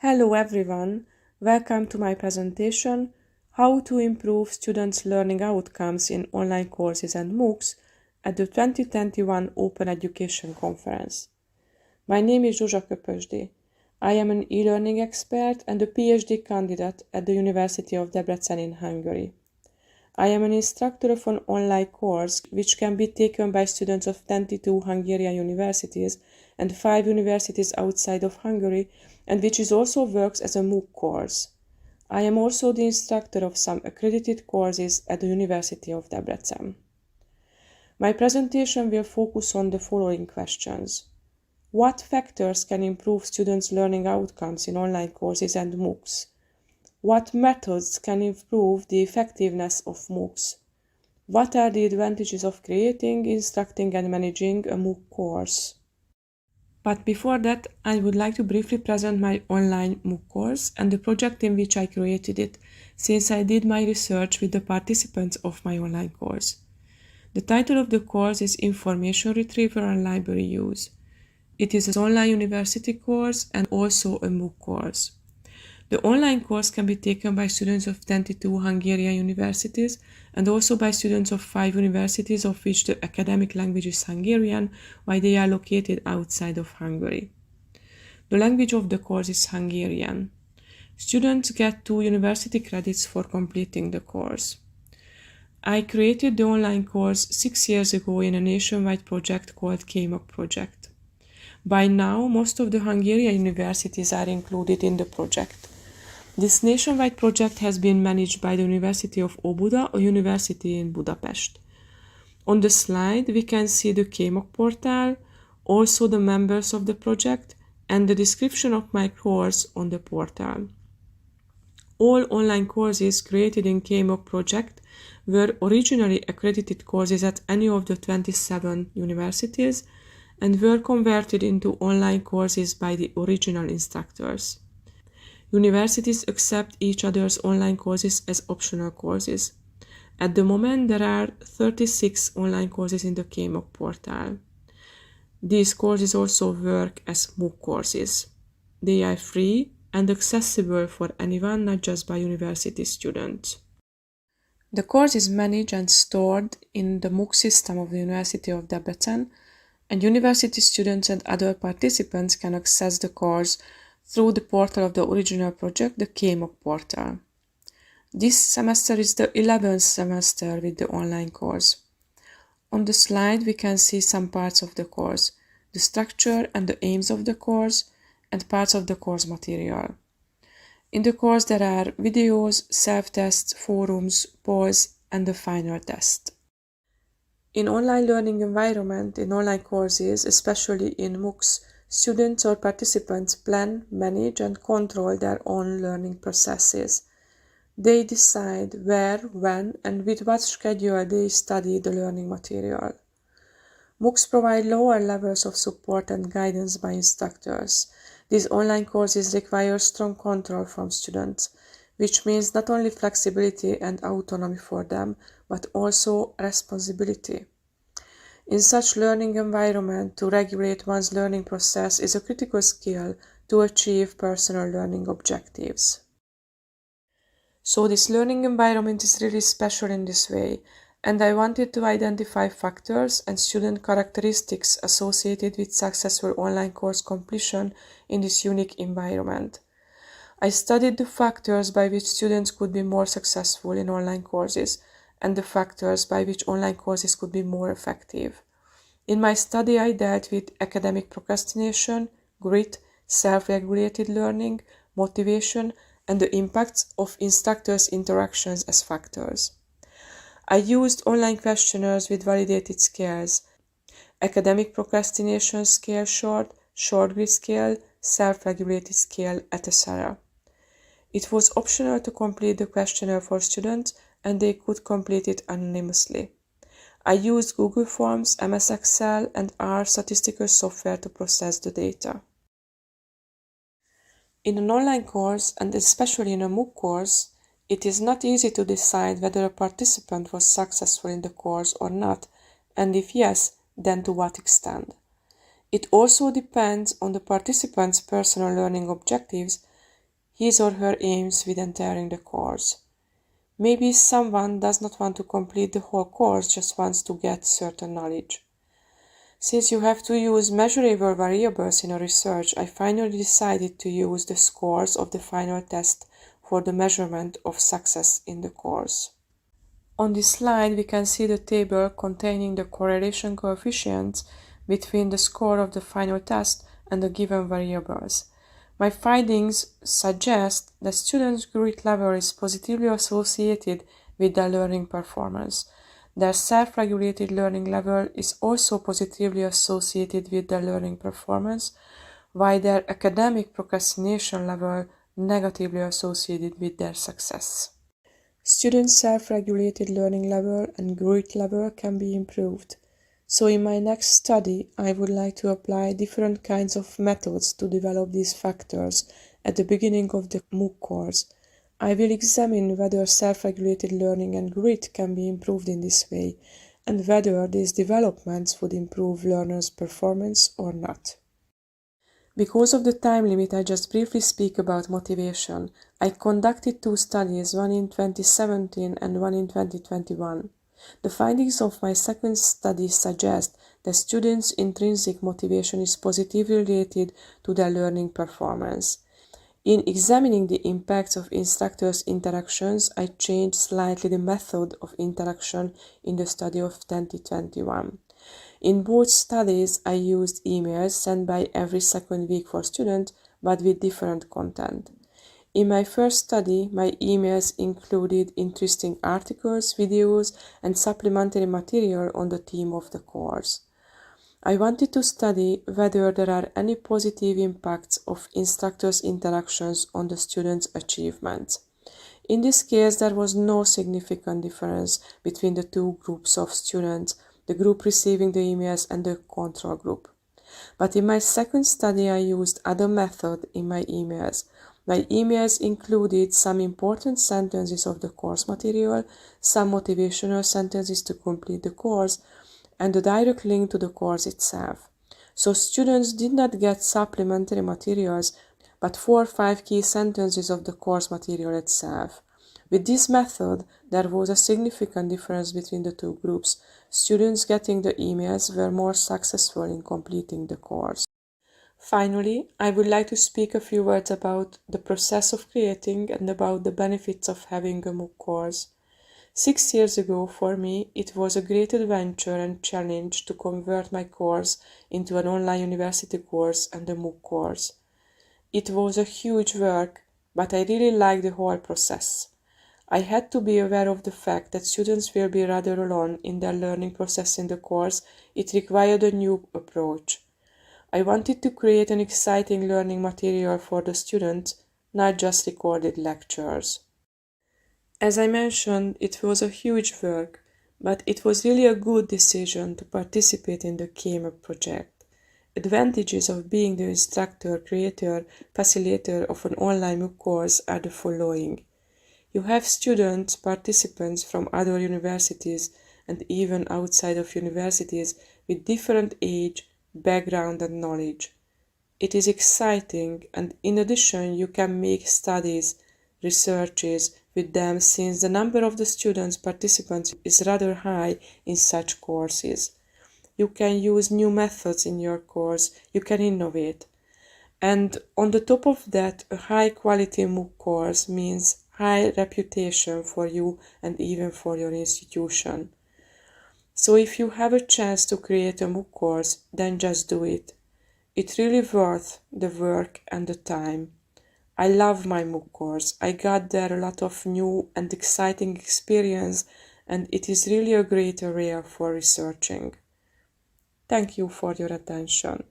Hello everyone, welcome to my presentation, How to Improve Students' Learning Outcomes in Online Courses and MOOCs at the 2021 Open Education Conference. My name is Zsuzsa Köpösdi. I am an e-learning expert and a PhD candidate at the University of Debrecen in Hungary. I am an instructor of an online course which can be taken by students of 22 Hungarian universities and 5 universities outside of Hungary, and which also works as a MOOC course. I am also the instructor of some accredited courses at the University of Debrecen. My presentation will focus on the following questions. What factors can improve students' learning outcomes in online courses and MOOCs? What methods can improve the effectiveness of MOOCs? What are the advantages of creating, instructing, and managing a MOOC course? But before that, I would like to briefly present my online MOOC course and the project in which I created it, since I did my research with the participants of my online course. The title of the course is Information Retrieval and Library Use. It is an online university course and also a MOOC course. The online course can be taken by students of 22 Hungarian universities and also by students of 5 universities of which the academic language is Hungarian, while they are located outside of Hungary. The language of the course is Hungarian. Students get 2 university credits for completing the course. I created the online course 6 years ago in a nationwide project called KMOOC project. By now, most of the Hungarian universities are included in the project. This nationwide project has been managed by the University of Óbuda, a university in Budapest. On the slide, we can see the KMOOC portal, also the members of the project, and the description of my course on the portal. All online courses created in KMOOC project were originally accredited courses at any of the 27 universities and were converted into online courses by the original instructors. Universities accept each other's online courses as optional courses. At the moment, there are 36 online courses in the KMOOC portal. These courses also work as MOOC courses. They are free and accessible for anyone, not just by university students. The course is managed and stored in the MOOC system of the University of Debrecen, and university students and other participants can access the course through the portal of the original project, the KMOOC portal. This semester is the 11th semester with the online course. On the slide, we can see some parts of the course, the structure and the aims of the course, and parts of the course material. In the course, there are videos, self-tests, forums, polls, and the final test. In online learning environment, in online courses, especially in MOOCs, students or participants plan, manage, and control their own learning processes. They decide where, when, and with what schedule they study the learning material. MOOCs provide lower levels of support and guidance by instructors. These online courses require strong control from students, which means not only flexibility and autonomy for them, but also responsibility. In such learning environment, to regulate one's learning process is a critical skill to achieve personal learning objectives. So this learning environment is really special in this way, and I wanted to identify factors and student characteristics associated with successful online course completion in this unique environment. I studied the factors by which students could be more successful in online courses and the factors by which online courses could be more effective. In my study, I dealt with academic procrastination, grit, self-regulated learning, motivation, and the impacts of instructors' interactions as factors. I used online questionnaires with validated scales: academic procrastination scale short grit scale, self-regulated scale, etc. It was optional to complete the questionnaire for students, and they could complete it anonymously. I used Google Forms, MS Excel, and R statistical software to process the data. In an online course, and especially in a MOOC course, it is not easy to decide whether a participant was successful in the course or not, and if yes, then to what extent. It also depends on the participant's personal learning objectives his or her aims with entering the course. Maybe someone does not want to complete the whole course, just wants to get certain knowledge. Since you have to use measurable variables in a research, I finally decided to use the scores of the final test for the measurement of success in the course. On this slide, we can see the table containing the correlation coefficients between the score of the final test and the given variables. My findings suggest that students' grit level is positively associated with their learning performance. Their self-regulated learning level is also positively associated with their learning performance, while their academic procrastination level negatively associated with their success. Students' self-regulated learning level and grit level can be improved. So in my next study, I would like to apply different kinds of methods to develop these factors at the beginning of the MOOC course. I will examine whether self-regulated learning and grit can be improved in this way, and whether these developments would improve learners' performance or not. Because of the time limit, I just briefly speak about motivation. I conducted 2 studies, one in 2017 and one in 2021. The findings of my second study suggest that students' intrinsic motivation is positively related to their learning performance. In examining the impacts of instructors' interactions, I changed slightly the method of interaction in the study of 2021. In both studies, I used emails sent by every second week for students, but with different content. In my first study, my emails included interesting articles, videos, and supplementary material on the theme of the course. I wanted to study whether there are any positive impacts of instructors' interactions on the students' achievements. In this case, there was no significant difference between the 2 groups of students, the group receiving the emails and the control group. But in my second study, I used other method in my emails. My emails included some important sentences of the course material, some motivational sentences to complete the course, and a direct link to the course itself. So students did not get supplementary materials, but 4 or 5 key sentences of the course material itself. With this method, there was a significant difference between the 2 groups. Students getting the emails were more successful in completing the course. Finally, I would like to speak a few words about the process of creating and about the benefits of having a MOOC course. 6 years ago, for me, it was a great adventure and challenge to convert my course into an online university course and a MOOC course. It was a huge work, but I really liked the whole process. I had to be aware of the fact that students will be rather alone in their learning process in the course. It required a new approach. I wanted to create an exciting learning material for the students, not just recorded lectures. As I mentioned, it was a huge work, but it was really a good decision to participate in the KMUP project. Advantages of being the instructor, creator, facilitator of an online MOOC course are the following. You have students, participants from other universities and even outside of universities with different age, background and knowledge. It is exciting, and in addition you can make studies, researches with them since the number of the students participants is rather high in such courses. You can use new methods in your course, you can innovate. And on the top of that, a high quality MOOC course means high reputation for you and even for your institution. So if you have a chance to create a MOOC course, then just do it. It's really worth the work and the time. I love my MOOC course. I got there a lot of new and exciting experience, and it is really a great area for researching. Thank you for your attention.